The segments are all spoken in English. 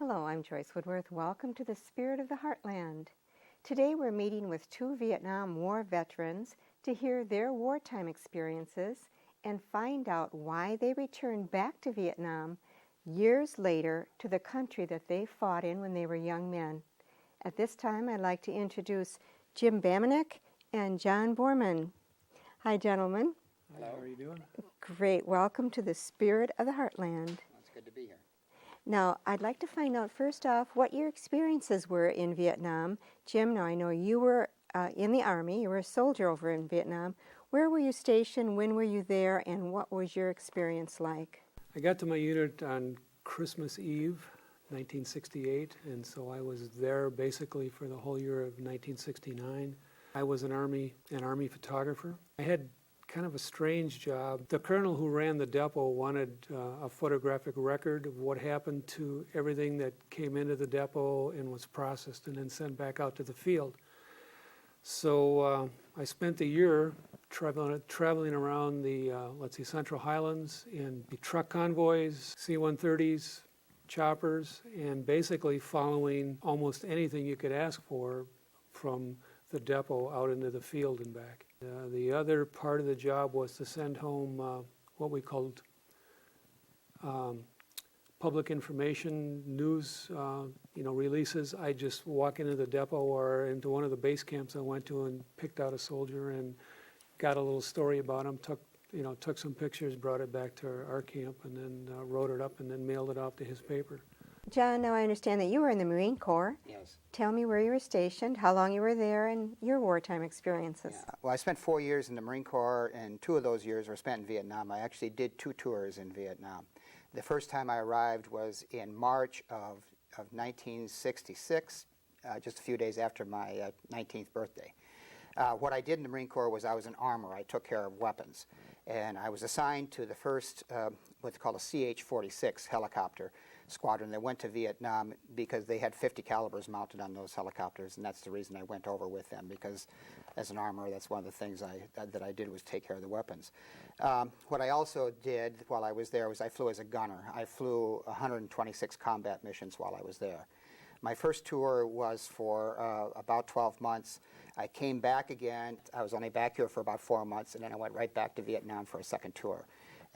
Hello, I'm Joyce Woodworth. Welcome to the Spirit of the Heartland. Today we're meeting with two Vietnam War veterans to hear their wartime experiences and find out why they returned back to Vietnam years later to the country that they fought in when they were young men. At this time, I'd like to introduce Jim Bamanek and John Borman. Hi, gentlemen. Hello. How are you doing? Great. Welcome to the Spirit of the Heartland. Well, it's good to be here. Now, I'd like to find out first off what your experiences were in Vietnam. Jim, now I know you were in the Army. You were a soldier over in Vietnam. Where were you stationed? When were you there? And what was your experience like? I got to my unit on Christmas Eve, 1968, and so I was there basically for the whole year of 1969. I was an Army photographer. I had kind of a strange job. The colonel who ran the depot wanted a photographic record of what happened to everything that came into the depot and was processed and then sent back out to the field. So I spent the year traveling around the, Central Highlands in the truck convoys, C-130s, choppers, and basically following almost anything you could ask for from the depot out into the field and back. The other part of the job was to send home what we called public information news, releases. I just walk into the depot or into one of the base camps I went to and picked out a soldier and got a little story about him, took some pictures, brought it back to our camp, and then wrote it up and then mailed it off to his paper. John, now I understand that you were in the Marine Corps. Yes. Tell me where you were stationed, how long you were there, and your wartime experiences. Yeah. Well, I spent 4 years in the Marine Corps, and 2 of those years were spent in Vietnam. I actually did 2 tours in Vietnam. The first time I arrived was in March of 1966, just a few days after my 19th birthday. What I did in the Marine Corps was I was an armor. I took care of weapons. And I was assigned to the first, what's called a CH-46 helicopter squadron that went to Vietnam because they had 50 calibers mounted on those helicopters, and that's the reason I went over with them, because as an armorer, that's one of the things that I did was take care of the weapons. What I also did while I was there was I flew as a gunner. I flew 126 combat missions while I was there. My first tour was for about 12 months. I came back again. I was only back here for about 4 months, and then I went right back to Vietnam for a second tour.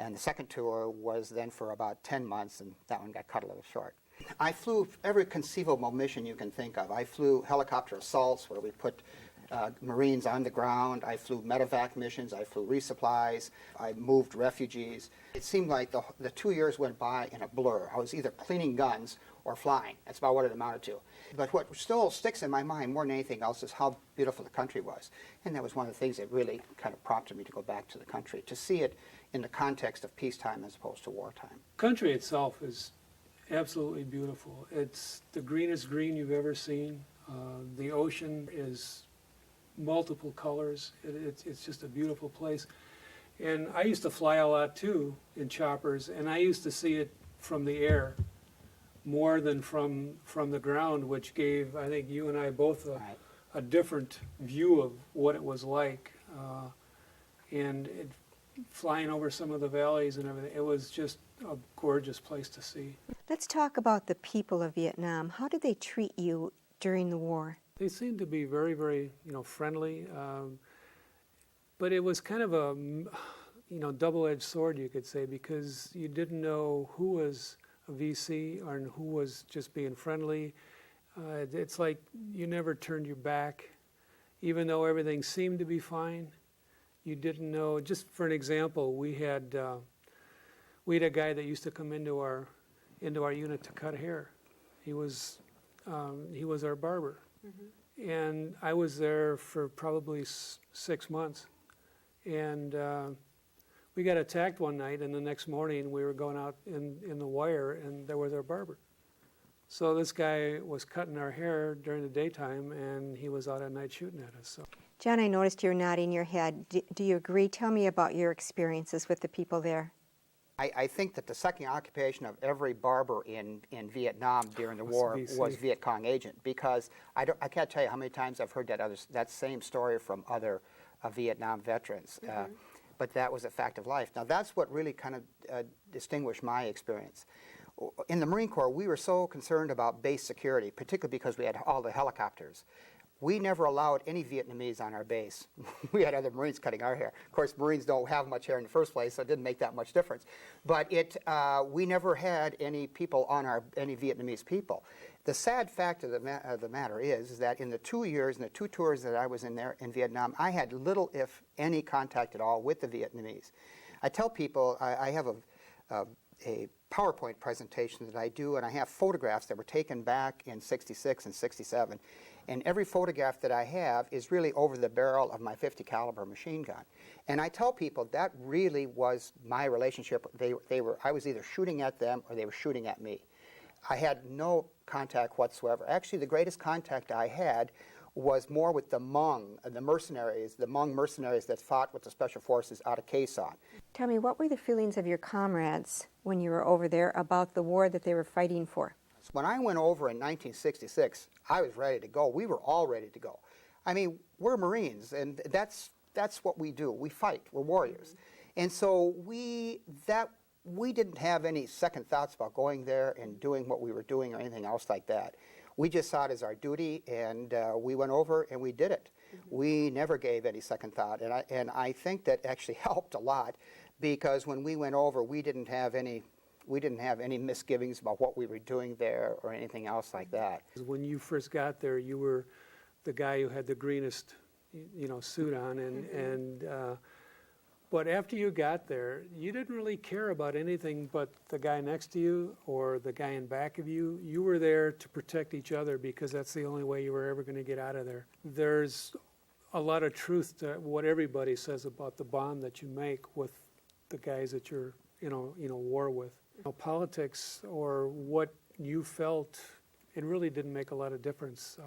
And the second tour was then for about 10 months, and that one got cut a little short. I flew every conceivable mission you can think of. I flew helicopter assaults where we put Marines on the ground. I flew medevac missions. I flew resupplies. I moved refugees. It seemed like the 2 years went by in a blur. I was either cleaning guns or flying. That's about what it amounted to. But what still sticks in my mind more than anything else is how beautiful the country was. And that was one of the things that really kind of prompted me to go back to the country, to see it in the context of peacetime as opposed to wartime. Country itself is absolutely beautiful. It's the greenest green you've ever seen. The ocean is multiple colors. It's just a beautiful place. And I used to fly a lot too in choppers, and I used to see it from the air more than from the ground, which gave, I think, you and I both a different view of what it was like. Flying over some of the valleys and everything, it was just a gorgeous place to see. Let's talk about the people of Vietnam. How did they treat you during the war? They seemed to be very, very, friendly. But it was kind of a, double-edged sword, you could say, because you didn't know who was a VC or who was just being friendly. It's like you never turned your back, even though everything seemed to be fine. You didn't know. Just for an example, we had a guy that used to come into our unit to cut hair. He was our barber, and I was there for probably 6 months, and we got attacked one night, and the next morning we were going out in the wire, and there was our barber. So this guy was cutting our hair during the daytime, and he was out at night shooting at us. So. John, I noticed you're nodding your head. Do you agree? Tell me about your experiences with the people there. I think that the second occupation of every barber in Vietnam during the war was Viet Cong agent, because I can't tell you how many times I've heard that same story from other Vietnam veterans. But that was a fact of life. Now that's what really kind of distinguished my experience. in the Marine Corps, we were so concerned about base security, particularly because we had all the helicopters. We never allowed any Vietnamese on our base. We had other Marines cutting our hair. Of course, Marines don't have much hair in the first place, so it didn't make that much difference. But we never had any people on any Vietnamese people. The sad fact of the matter is that in the 2 years and the 2 tours that I was in there in Vietnam, I had little, if any, contact at all with the Vietnamese. I tell people I have a PowerPoint presentation that I do, and I have photographs that were taken back in '66 and '67. And every photograph that I have is really over the barrel of my .50 caliber machine gun. And I tell people that really was my relationship. I was either shooting at them or they were shooting at me. I had no contact whatsoever. Actually, the greatest contact I had was more with the Hmong, the mercenaries, the Hmong mercenaries that fought with the Special Forces out of Khe Sanh. Tell me, what were the feelings of your comrades when you were over there about the war that they were fighting for? When I went over in 1966, I was ready to go. We were all ready to go. I mean, we're Marines, and that's what we do. We fight. We're warriors. And so we didn't have any second thoughts about going there and doing what we were doing or anything else like that. We just saw it as our duty, and we went over and we did it. We never gave any second thought, and I think that actually helped a lot, because when we went over, we didn't have any misgivings about what we were doing there or anything else like that. When you first got there, you were the guy who had the greenest, suit on, but after you got there, you didn't really care about anything but the guy next to you or the guy in back of you. You were there to protect each other, because that's the only way you were ever going to get out of there. There's a lot of truth to what everybody says about the bond that you make with the guys that you're war with. Politics or what you felt, it really didn't make a lot of difference.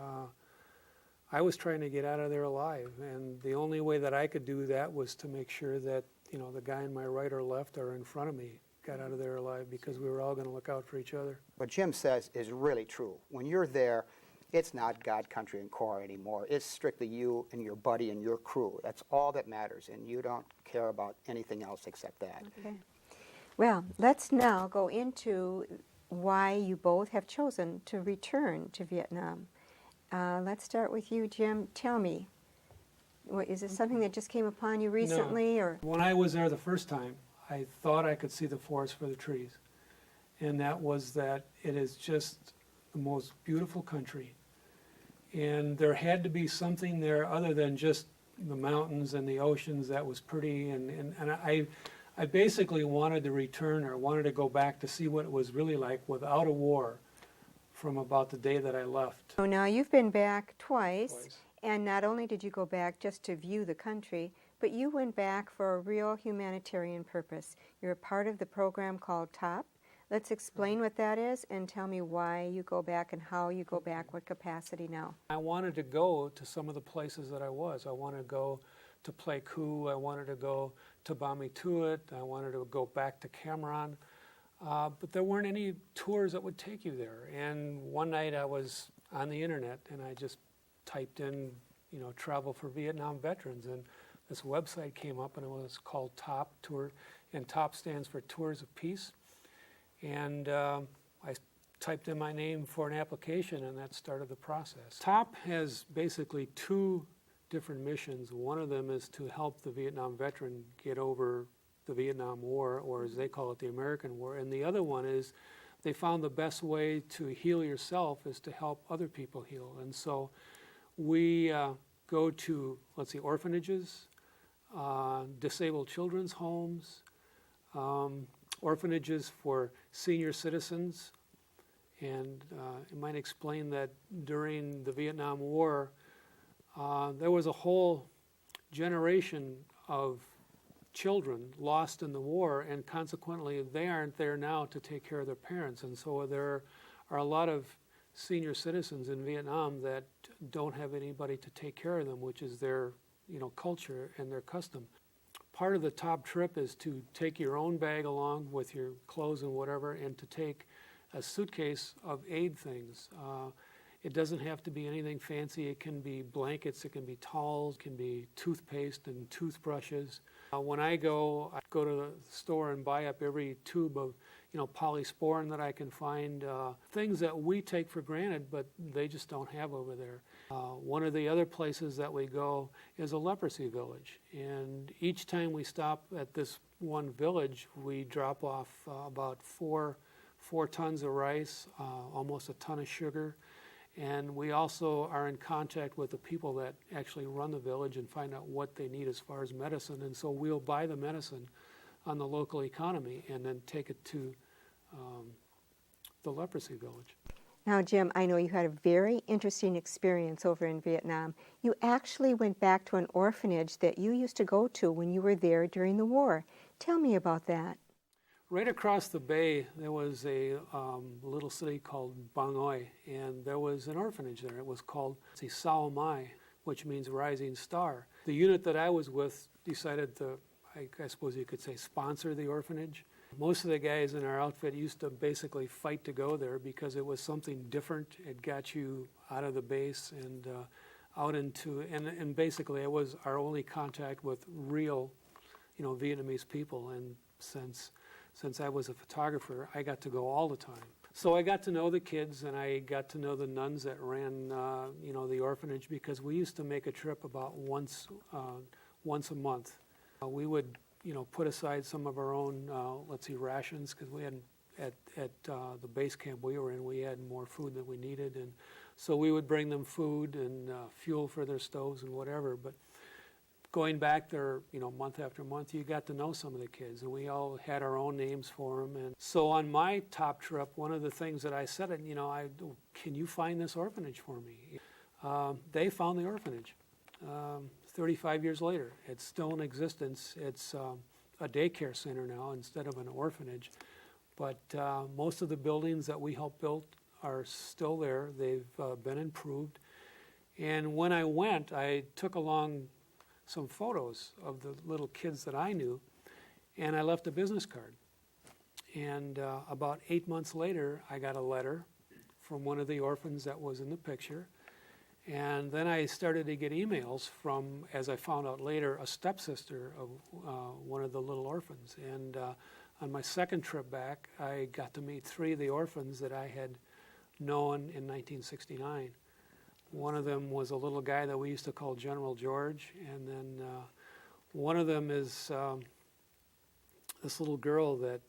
I was trying to get out of there alive, and the only way that I could do that was to make sure that the guy in my right or left or in front of me got out of there alive, because we were all going to look out for each other. What Jim says is really true. When you're there, it's not God, country, and Corps anymore. It's strictly you and your buddy and your crew. That's all that matters, and you don't care about anything else except that. Okay. Well, let's now go into why you both have chosen to return to Vietnam. Let's start with you, Jim. Tell me, is this something that just came upon you recently? No. Or When I was there the first time, I thought I could see the forest for the trees. And that was that it is just the most beautiful country. And there had to be something there other than just the mountains and the oceans that was pretty. And I basically wanted to return, or wanted to go back to see what it was really like without a war from about the day that I left. So now you've been back twice, and not only did you go back just to view the country, but you went back for a real humanitarian purpose. You're a part of the program called TOP. Let's explain what that is, and tell me why you go back and how you go back, what capacity now. I wanted to go to some of the places that I was. I wanted to go to Pleiku, I wanted to go to Bami Tuat, I wanted to go back to Cam Ranh. But there weren't any tours that would take you there. And one night I was on the internet and I just typed in, travel for Vietnam veterans, and this website came up, and it was called TOP Tour, and TOP stands for Tours of Peace. And I typed in my name for an application, and that started the process. TOP has basically 2 different missions. One of them is to help the Vietnam veteran get over the Vietnam War, or as they call it, the American War. And the other one is they found the best way to heal yourself is to help other people heal. And so we go to, orphanages, disabled children's homes, orphanages for senior citizens. And it might explain that during the Vietnam War, there was a whole generation of children lost in the war, and consequently they aren't there now to take care of their parents. And so there are a lot of senior citizens in Vietnam that don't have anybody to take care of them, which is their culture and their custom. Part of the TOP trip is to take your own bag along with your clothes and whatever, and to take a suitcase of aid things. It doesn't have to be anything fancy. It can be blankets, it can be towels, it can be toothpaste and toothbrushes. When I go to the store and buy up every tube of, polysporin that I can find, things that we take for granted, but they just don't have over there. One of the other places that we go is a leprosy village, and each time we stop at this one village, we drop off about four tons of rice, almost a ton of sugar, and we also are in contact with the people that actually run the village and find out what they need as far as medicine, and so we'll buy the medicine on the local economy and then take it to the leprosy village. Now, Jim, I know you had a very interesting experience over in Vietnam. You actually went back to an orphanage that you used to go to when you were there during the war. Tell me about that. Right across the bay, there was a little city called Bang Oi, and there was an orphanage there. It was called Sao Mai, which means rising star. The unit that I was with decided to, I suppose you could say, sponsor the orphanage. Most of the guys in our outfit used to basically fight to go there because it was something different. It got you out of the base and out into, and basically it was our only contact with real, Vietnamese people. And since I was a photographer, I got to go all the time. So I got to know the kids, and I got to know the nuns that ran, the orphanage, because we used to make a trip about once a month. We would, put aside some of our own, rations, because we had at the base camp we were in, we had more food than we needed, and so we would bring them food and fuel for their stoves and whatever. But going back there, month after month, you got to know some of the kids, and we all had our own names for them. And so on my top trip, one of the things that I said, can you find this orphanage for me? They found the orphanage 35 years later. It's still in existence. It's a daycare center now instead of an orphanage. But most of the buildings that we helped build are still there. They've been improved. And when I went, I took along some photos of the little kids that I knew, and I left a business card. And about 8 months later, I got a letter from one of the orphans that was in the picture. And then I started to get emails from, as I found out later, a stepsister of one of the little orphans. And on my second trip back, I got to meet 3 of the orphans that I had known in 1969. One of them was a little guy that we used to call General George, and then one of them is this little girl that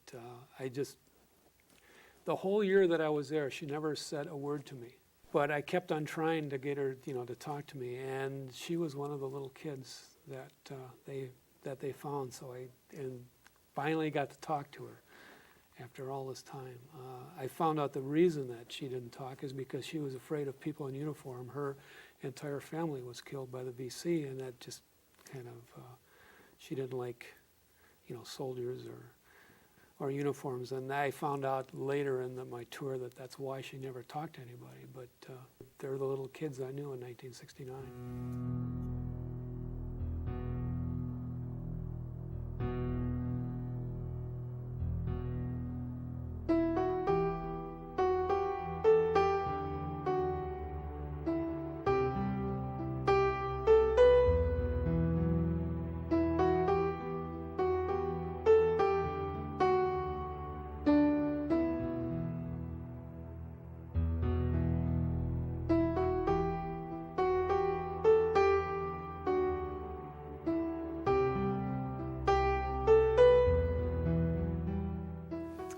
the whole year that I was there, she never said a word to me. But I kept on trying to get her, to talk to me, and she was one of the little kids that they found. So I finally got to talk to her after all this time. I found out the reason that she didn't talk is because she was afraid of people in uniform. Her entire family was killed by the VC, and that just kind of, she didn't like, soldiers or uniforms. And I found out later in my tour that that's why she never talked to anybody. But they're the little kids I knew in 1969.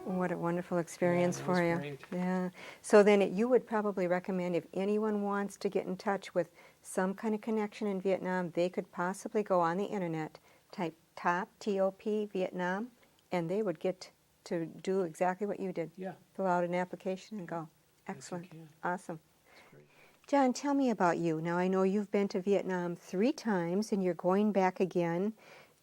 What a wonderful experience for you. Great. Yeah. So then you would probably recommend, if anyone wants to get in touch with some kind of connection in Vietnam, they could possibly go on the internet, type TOP, T-O-P, Vietnam, and they would get to do exactly what you did. Yeah. Fill out an application and go. Excellent. Yes, you can. Awesome. That's great. John, tell me about you. Now, I know you've been to Vietnam 3 times, and you're going back again.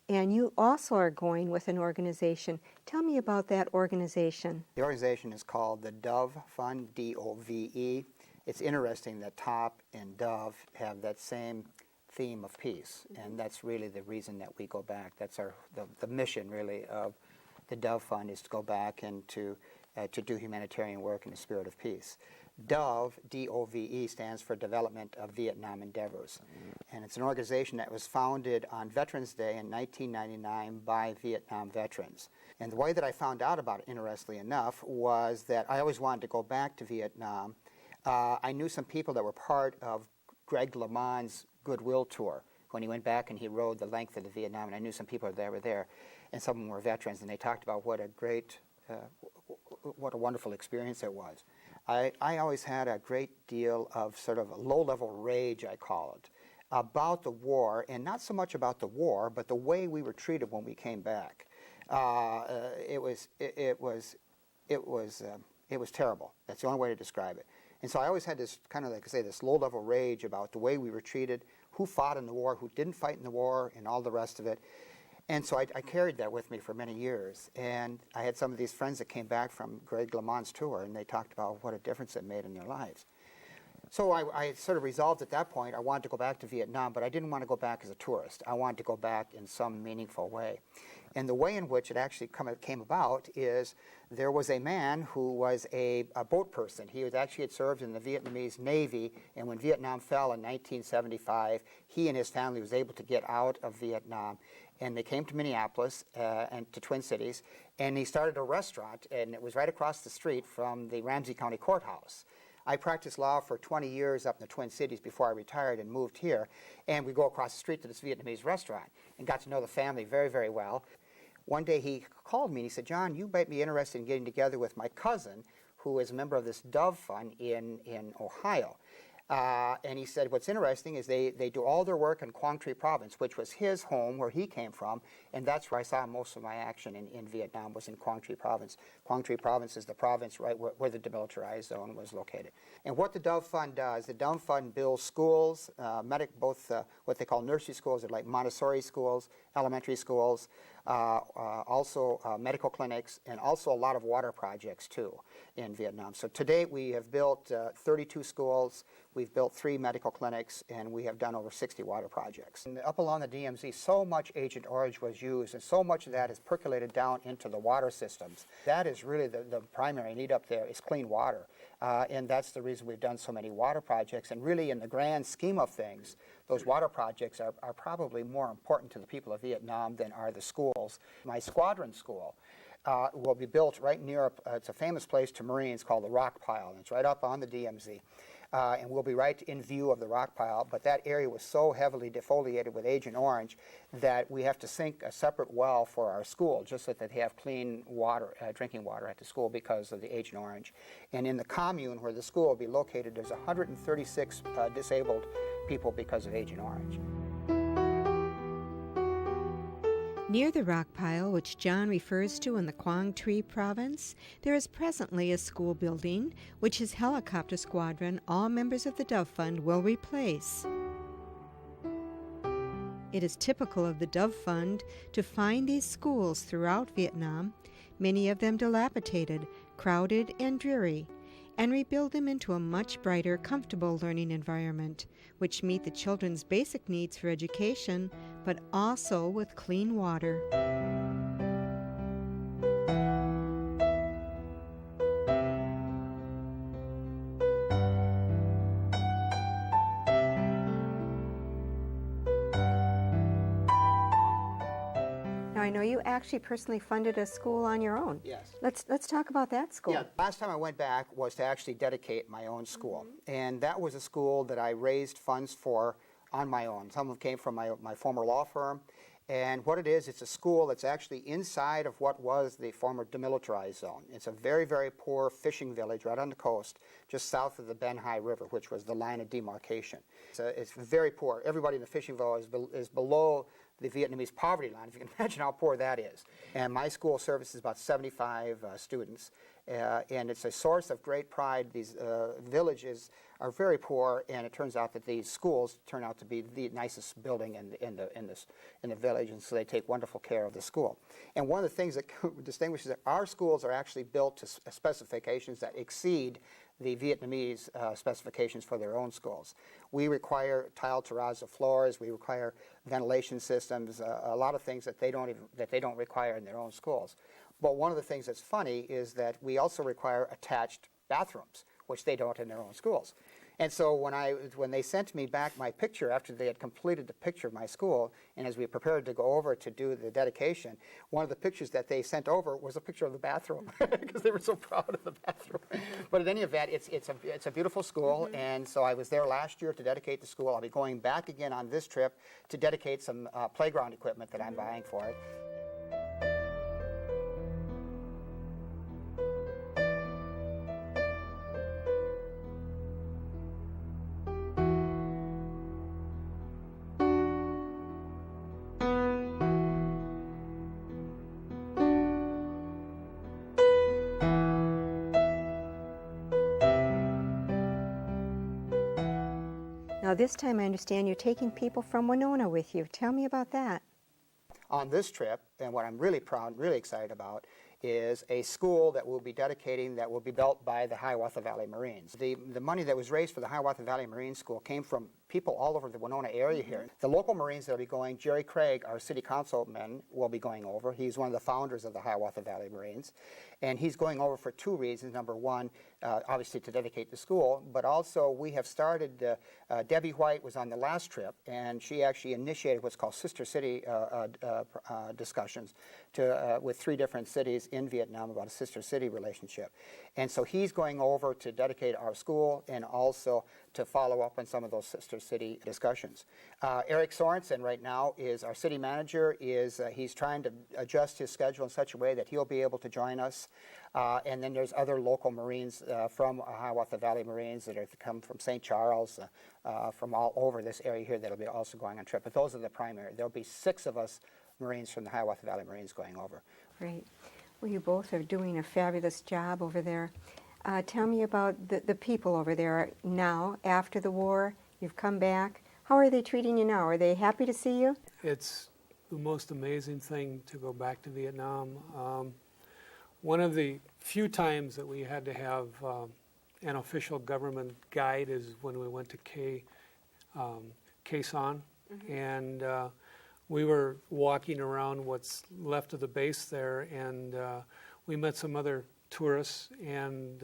And you also are going with an organization. Tell me about that organization. The organization is called the Dove Fund, D-O-V-E. It's interesting that TOP and Dove have that same theme of peace, and that's really the reason that we go back. That's the mission, really, of the Dove Fund, is to go back and to do humanitarian work in the spirit of peace. DOVE, D-O-V-E, stands for Development of Vietnam Endeavors. And it's an organization that was founded on Veterans Day in 1999 by Vietnam veterans. And the way that I found out about it, interestingly enough, was that I always wanted to go back to Vietnam. I knew some people that were part of Greg LeMond's Goodwill Tour when he went back and he rode the length of the Vietnam, and I knew some people that were there, and some of them were veterans, and they talked about what a great, what a wonderful experience it was. I always had a great deal of sort of a low-level rage, I call it, about the war, and not so much about the war, but the way we were treated when we came back. It was terrible. That's the only way to describe it. And so I always had this kind of, like I say, this low-level rage about the way we were treated, who fought in the war, who didn't fight in the war, and all the rest of it. And so I carried that with me for many years. And I had some of these friends that came back from Greg LeMond's tour, and they talked about what a difference it made in their lives. So I sort of resolved at that point I wanted to go back to Vietnam, but I didn't want to go back as a tourist. I wanted to go back in some meaningful way. And the way in which it actually came about is there was a man who was a boat person. He was actually had served in the Vietnamese Navy, and when Vietnam fell in 1975, he and his family was able to get out of Vietnam. And they came to Minneapolis and to Twin Cities, and he started a restaurant, and it was right across the street from the Ramsey County Courthouse. I practiced law for 20 years up in the Twin Cities before I retired and moved here, and we go across the street to this Vietnamese restaurant and got to know the family very, very well. One day he called me and he said, "John, you might be interested in getting together with my cousin, who is a member of this Dove Fund in Ohio." And he said, what's interesting is they do all their work in Quang Tri Province, which was his home where he came from, and that's where I saw most of my action in Vietnam, was in Quang Tri Province. Quang Tri Province is the province right where the demilitarized zone was located. And what the Dove Fund does, the Dove Fund builds schools, both what they call nursery schools, like Montessori schools, elementary schools, also medical clinics, and also a lot of water projects too in Vietnam. So to date we have built 32 schools, we've built 3 medical clinics, and we have done over 60 water projects. And up along the DMZ, so much Agent Orange was used, and so much of that is percolated down into the water systems. That is really the primary need up there, is clean water. And that's the reason we've done so many water projects. And really, in the grand scheme of things, those water projects are probably more important to the people of Vietnam than are the schools. My squadron school will be built right near, it's a famous place to Marines called the Rock Pile, and it's right up on the DMZ. And we'll be right in view of the rock pile, but that area was so heavily defoliated with Agent Orange that we have to sink a separate well for our school, just so that they have clean water, drinking water at the school because of the Agent Orange. And in the commune where the school will be located, there's 136 disabled people because of Agent Orange. Near the rock pile, which John refers to in the Quang Tri province, there is presently a school building which his helicopter squadron, all members of the Dove Fund, will replace. It is typical of the Dove Fund to find these schools throughout Vietnam, many of them dilapidated, crowded, and dreary, and rebuild them into a much brighter, comfortable learning environment, which meet the children's basic needs for education, but also with clean water. Now, I know you actually personally funded a school on your own. Yes. Let's talk about that school. Yeah, last time I went back was to actually dedicate my own school. And that was a school that I raised funds for on my own. Some of them came from my former law firm. And what it is, it's a school that's actually inside of what was the former demilitarized zone. It's a very, very poor fishing village right on the coast, just south of the Ben Hai River, which was the line of demarcation. It's very poor. Everybody in the fishing village is below the Vietnamese poverty line, if you can imagine how poor that is. And my school services about 75 students, and it's a source of great pride. These villages are very poor, and it turns out that these schools turn out to be the nicest building in the village, and so they take wonderful care of the school. And one of the things that distinguishes it, our schools are actually built to specifications that exceed the Vietnamese specifications for their own schools. We require tile terrazzo floors. We require ventilation systems. A lot of things that they don't require in their own schools. But one of the things that's funny is that we also require attached bathrooms, which they don't in their own schools. And so when they sent me back my picture after they had completed the picture of my school, and as we prepared to go over to do the dedication, one of the pictures that they sent over was a picture of the bathroom because they were so proud of the bathroom. But in any event, it's a beautiful school, and so I was there last year to dedicate the school. I'll be going back again on this trip to dedicate some playground equipment that I'm buying for it. Now this time I understand you're taking people from Winona with you. Tell me about that. On this trip, and what I'm really proud, really excited about, is a school that we'll be dedicating that will be built by the Hiawatha Valley Marines. The money that was raised for the Hiawatha Valley Marine School came from people all over the Winona area here. The local Marines that will be going, Jerry Craig, our city councilman, will be going over. He's one of the founders of the Hiawatha Valley Marines. And he's going over for two reasons. Number one, obviously to dedicate the school, but also we have started, Debbie White was on the last trip, and she actually initiated what's called Sister City discussions with 3 different cities in Vietnam about a sister city relationship. And so he's going over to dedicate our school and also to follow up on some of those sister city discussions. Eric Sorensen right now is our city manager. He's trying to adjust his schedule in such a way that he'll be able to join us. And then there's other local Marines from Hiawatha Valley Marines that have come from St. Charles, from all over this area here that'll be also going on trip. But those are the primary. There'll be 6 of us Marines from the Hiawatha Valley Marines going over. Great. Well, you both are doing a fabulous job over there. Tell me about the people over there now, after the war. You've come back. How are they treating you now? Are they happy to see you? It's the most amazing thing to go back to Vietnam. One of the few times that we had to have an official government guide is when we went to Khe Sanh, and we were walking around what's left of the base there, and we met some other tourists, and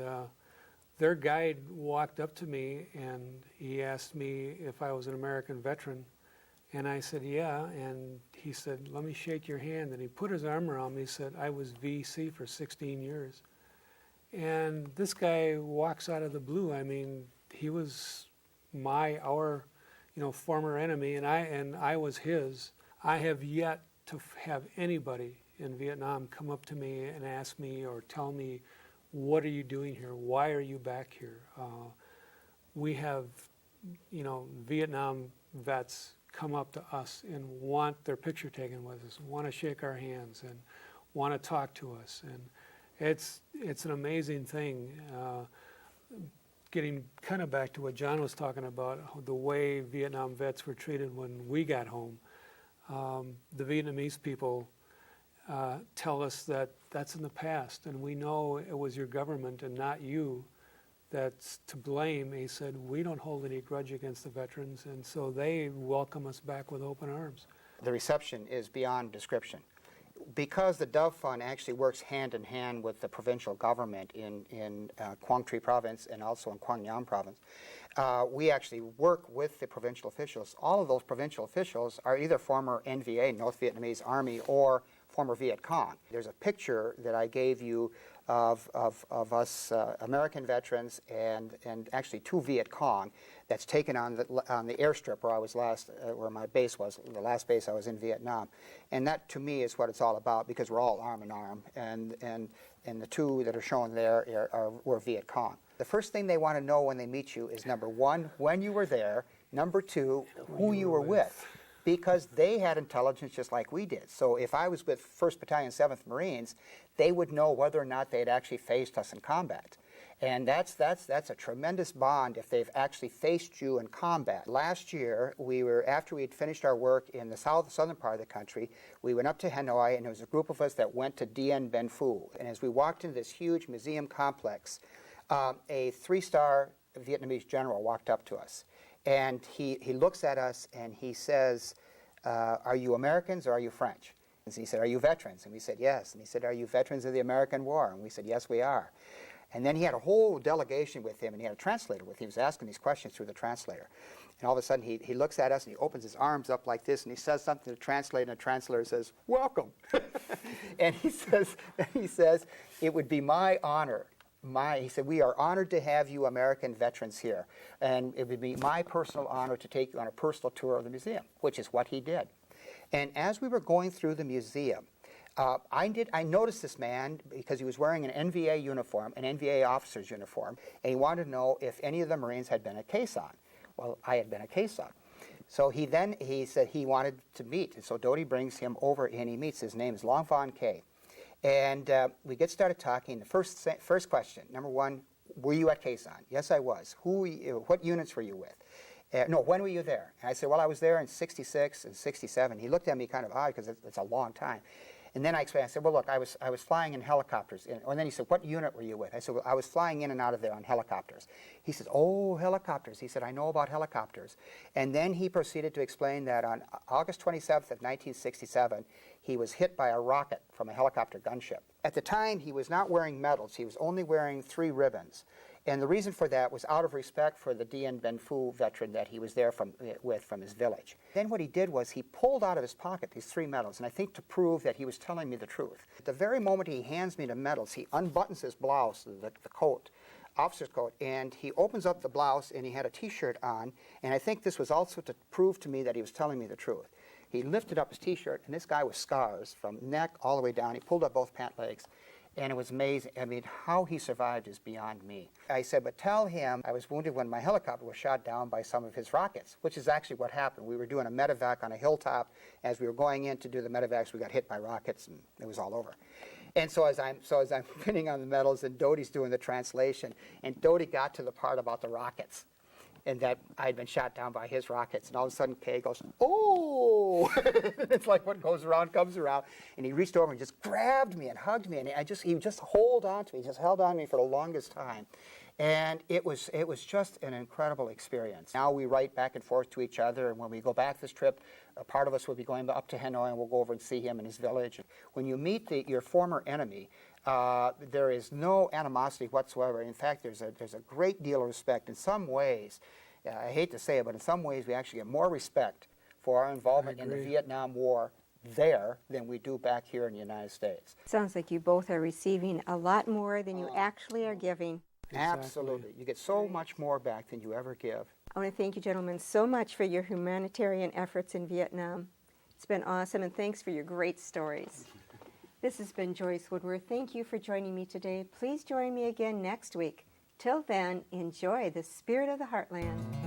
their guide walked up to me and he asked me if I was an American veteran, and I said yeah, and he said, let me shake your hand, and he put his arm around me. He said, I was VC for 16 years. And this guy walks out of the blue. I mean, he was our former enemy, and I was his. I have yet to have anybody in Vietnam come up to me and ask me or tell me, what are you doing here? Why are you back here? We have, Vietnam vets come up to us and want their picture taken with us, want to shake our hands and want to talk to us. And it's an amazing thing. Getting kind of back to what John was talking about, the way Vietnam vets were treated when we got home. The Vietnamese people tell us that that's in the past, and we know it was your government and not you that's to blame. He said, we don't hold any grudge against the veterans, and so they welcome us back with open arms. The reception is beyond description. Because the Dove Fund actually works hand in hand with the provincial government in Quang Tri Province and also in Quang Nam Province, we actually work with the provincial officials. All of those provincial officials are either former NVA, North Vietnamese Army, or former Viet Cong. There's a picture that I gave you of us American veterans and actually 2 Viet Cong that's taken on the airstrip where I was where my base was, the last base I was in Vietnam. And that to me is what it's all about, because we're all arm in arm, and the 2 that are shown there were Viet Cong. The first thing they want to know when they meet you is, number 1, when you were there, number 2, who you were with. Because they had intelligence just like we did. So if I was with 1st Battalion, 7th Marines, they would know whether or not they'd actually faced us in combat. And that's a tremendous bond if they've actually faced you in combat. Last year, after we had finished our work in the southern part of the country, we went up to Hanoi, and there was a group of us that went to Dien Bien Phu. And as we walked into this huge museum complex, a 3-star Vietnamese general walked up to us. And he looks at us and he says, are you Americans or are you French? And he said, are you veterans? And we said, yes. And he said, are you veterans of the American War? And we said, yes, we are. And then he had a whole delegation with him, and he had a translator with him. He was asking these questions through the translator. And all of a sudden, he looks at us, and he opens his arms up like this, and he says something to the translator, and the translator says, "Welcome." And he says, "It would be my honor. He said, we are honored to have you American veterans here. And it would be my personal honor to take you on a personal tour of the museum," which is what he did. And as we were going through the museum, I noticed this man because he was wearing an NVA uniform, an NVA officer's uniform, and he wanted to know if any of the Marines had been at Quezon. Well, I had been at Quezon. So he said he wanted to meet. And so Dodie brings him over and he meets. His name is Long Von K. And we get started talking. The first question, number one, were you at Quezon? Yes, I was. What units were you with? No, when were you there? And I said, well, I was there in 66 and 67. He looked at me kind of odd because it's a long time. And then I explained, I said, well, look, I was flying in helicopters. And then he said, what unit were you with? I said, well, I was flying in and out of there on helicopters. He says, oh, helicopters. He said, I know about helicopters. And then he proceeded to explain that on August 27th of 1967, he was hit by a rocket from a helicopter gunship. At the time, he was not wearing medals. He was only wearing 3 ribbons. And the reason for that was out of respect for the Dien Bien Phu veteran that he was there from his village. Then what he did was he pulled out of his pocket these 3 medals, and I think to prove that he was telling me the truth. At the very moment he hands me the medals, he unbuttons his blouse, the coat, officer's coat, and he opens up the blouse, and he had a T-shirt on, and I think this was also to prove to me that he was telling me the truth. He lifted up his T-shirt, and this guy with scars from neck all the way down. He pulled up both pant legs. And it was amazing. I mean, how he survived is beyond me. I said, but tell him I was wounded when my helicopter was shot down by some of his rockets, which is actually what happened. We were doing a medevac on a hilltop. As we were going in to do the medevacs, we got hit by rockets, and it was all over. And so as I'm pinning on the medals, and Dodie's doing the translation, and Dodie got to the part about the rockets, and that I had been shot down by his rockets, and all of a sudden Kay goes, oh! It's like what goes around comes around. And he reached over and just grabbed me and hugged me, and he just held on to me. He just held on to me for the longest time. And it was just an incredible experience. Now we write back and forth to each other, and when we go back this trip, a part of us will be going up to Hanoi, and we'll go over and see him in his village. When you meet your former enemy, there is no animosity whatsoever. In fact, there's a great deal of respect. In some ways, I hate to say it, but in some ways we actually get more respect for our involvement in the Vietnam War there than we do back here in the United States. Sounds like you both are receiving a lot more than you actually are giving. Exactly. Absolutely. You get so much more back than you ever give. I want to thank you, gentlemen, so much for your humanitarian efforts in Vietnam. It's been awesome, and thanks for your great stories. This has been Joyce Woodworth. Thank you for joining me today. Please join me again next week. Till then, enjoy the spirit of the Heartland.